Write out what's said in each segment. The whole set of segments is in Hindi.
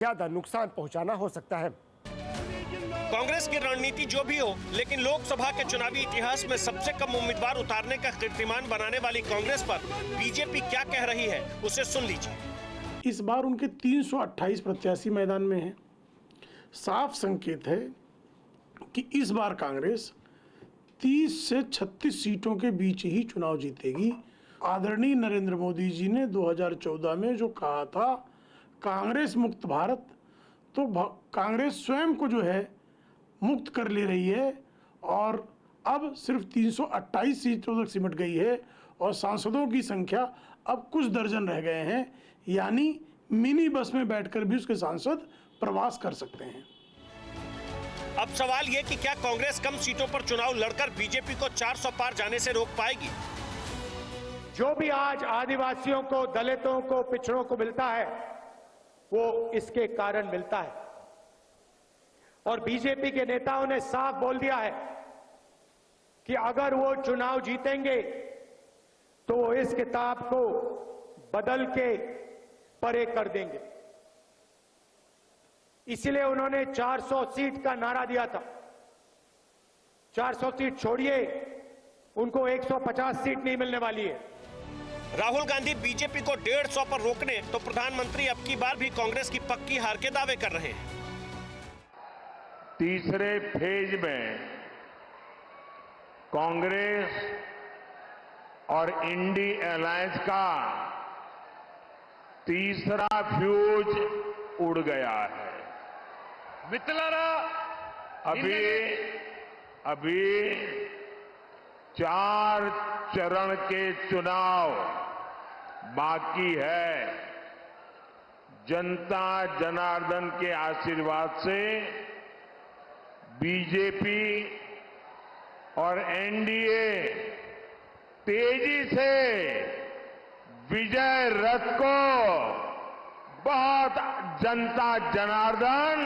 ज्यादा नुकसान पहुंचाना हो सकता है। कांग्रेस की रणनीति जो भी हो, लेकिन लोकसभा के चुनावी इतिहास में सबसे कम उम्मीदवार उतारने का कीर्तिमान बनाने वाली कांग्रेस पर बीजेपी क्या कह रही है, उसे सुन लीजिए। इस बार उनके 328 प्रत्याशी मैदान में हैं। साफ संकेत है कि इस बार कांग्रेस 30 से 36 सीटों के बीच ही चुनाव जीतेगी। आदरणीय नरेंद्र मोदी जी ने 2014 में जो कहा था कांग्रेस मुक्त भारत, तो कांग्रेस स्वयं को जो है मुक्त कर ले रही है और अब सिर्फ 328 सीटों तक सिमट गई है और सांसदों की संख्या अब कुछ दर्जन रह गए हैं, यानी मिनी बस में बैठकर भी उसके सांसद प्रवास कर सकते हैं। अब सवाल ये कि क्या कांग्रेस कम सीटों पर चुनाव लड़कर बीजेपी को 400 पार जाने से रोक पाएगी? जो भी आज आदिवासियों को, दलितों को, पिछड़ों को मिलता है वो इसके कारण मिलता है और बीजेपी के नेताओं ने साफ बोल दिया है कि अगर वो चुनाव जीतेंगे तो वो इस किताब को बदल के परे कर देंगे। इसलिए उन्होंने 400 सीट का नारा दिया था। 400 सीट छोड़िए, उनको 150 सीट नहीं मिलने वाली है। राहुल गांधी बीजेपी को 150 पर रोकने तो प्रधानमंत्री अब की बार भी कांग्रेस की पक्की हार के दावे कर रहे हैं। तीसरे फेज में कांग्रेस और इंडी अलायंस का तीसरा फ्यूज उड़ गया है। अभी 4 चरण के चुनाव बाकी है। जनता जनार्दन के आशीर्वाद से बीजेपी और एनडीए तेजी से विजय रथ को बहुत जनता जनार्दन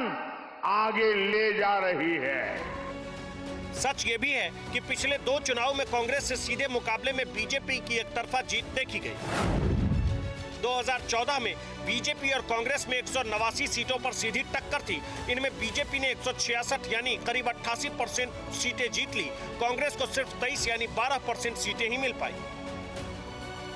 आगे ले जा रही है। सच ये भी है कि पिछले 2 चुनाव में कांग्रेस से सीधे मुकाबले में बीजेपी की एकतरफा जीत देखी गई। 2014 में बीजेपी और कांग्रेस में 189 सीटों पर सीधी टक्कर थी। इनमें बीजेपी ने 166 यानी करीब 88% सीटें जीत ली। कांग्रेस को सिर्फ 23 यानी 12% सीटें ही मिल पाई।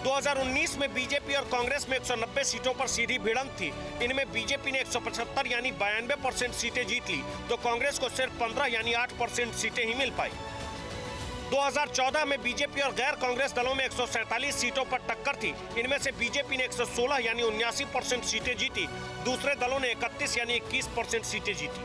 2019 में बीजेपी और कांग्रेस में 190 सीटों पर सीधी भिड़ंत थी। इनमें बीजेपी ने 175 यानी 92% सीटें जीत ली, तो कांग्रेस को सिर्फ 15 यानी 8% सीटें ही मिल पाई। 2014 में बीजेपी और गैर कांग्रेस दलों में 147 सीटों पर टक्कर थी। इनमें से बीजेपी ने 116 यानी 79% सीटें जीती, दूसरे दलों ने 31 यानी 21% सीटें जीती।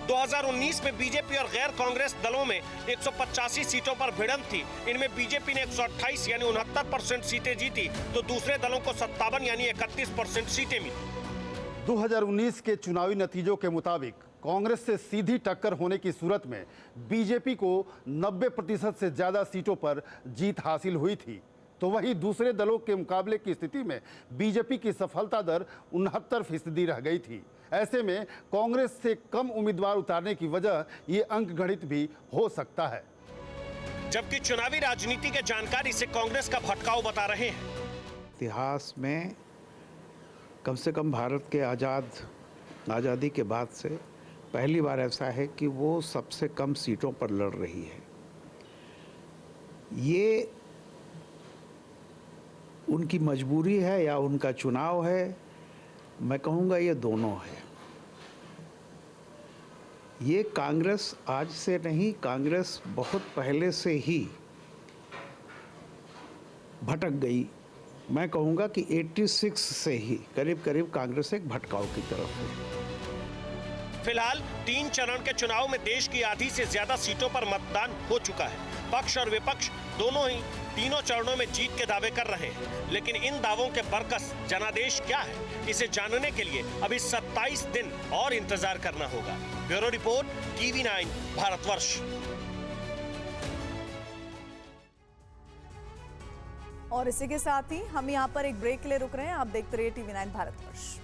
2019 में बीजेपी और गैर कांग्रेस दलों में 185 सीटों पर भिड़ंत थी। इनमें बीजेपी ने 128 यानी 69% सीटें जीती, तो दूसरे दलों को 57 यानी 31% सीटें मिली। 2019 के चुनावी नतीजों के मुताबिक कांग्रेस से सीधी टक्कर होने की सूरत में बीजेपी को 90% से ज्यादा सीटों पर जीत हासिल हुई थी, तो वहीं दूसरे दलों के मुकाबले की स्थिति में बीजेपी की सफलता दर 69% रह गई थी। ऐसे में कांग्रेस से कम उम्मीदवार उतारने की वजह ये अंकगणित भी हो सकता है। जबकि चुनावी राजनीति के जानकारी से कांग्रेस का भटकाव बता रहे हैं। इतिहास में कम से कम भारत के आज़ादी के बाद से पहली बार ऐसा है कि वो सबसे कम सीटों पर लड़ रही है। ये उनकी मजबूरी है या उनका चुनाव है, मैं कहूँगा ये दोनों है। ये कांग्रेस आज से नहीं, कांग्रेस बहुत पहले से ही भटक गई। मैं कहूँगा कि 86 से ही करीब करीब कांग्रेस एक भटकाव की तरफ है। फिलहाल 3 चरण के चुनाव में देश की आधी से ज्यादा सीटों पर मतदान हो चुका है। पक्ष और विपक्ष दोनों ही तीनों चरणों में जीत के दावे कर रहे हैं, लेकिन इन दावों के बरकस जनादेश क्या है, इसे जानने के लिए अभी 27 दिन और इंतजार करना होगा। Bureau report, TV9 Bharatvarsh. और इसी के साथ ही हम यहाँ पर एक ब्रेक के लिए रुक रहे हैं। आप देखते रहिए TV9 भारतवर्ष।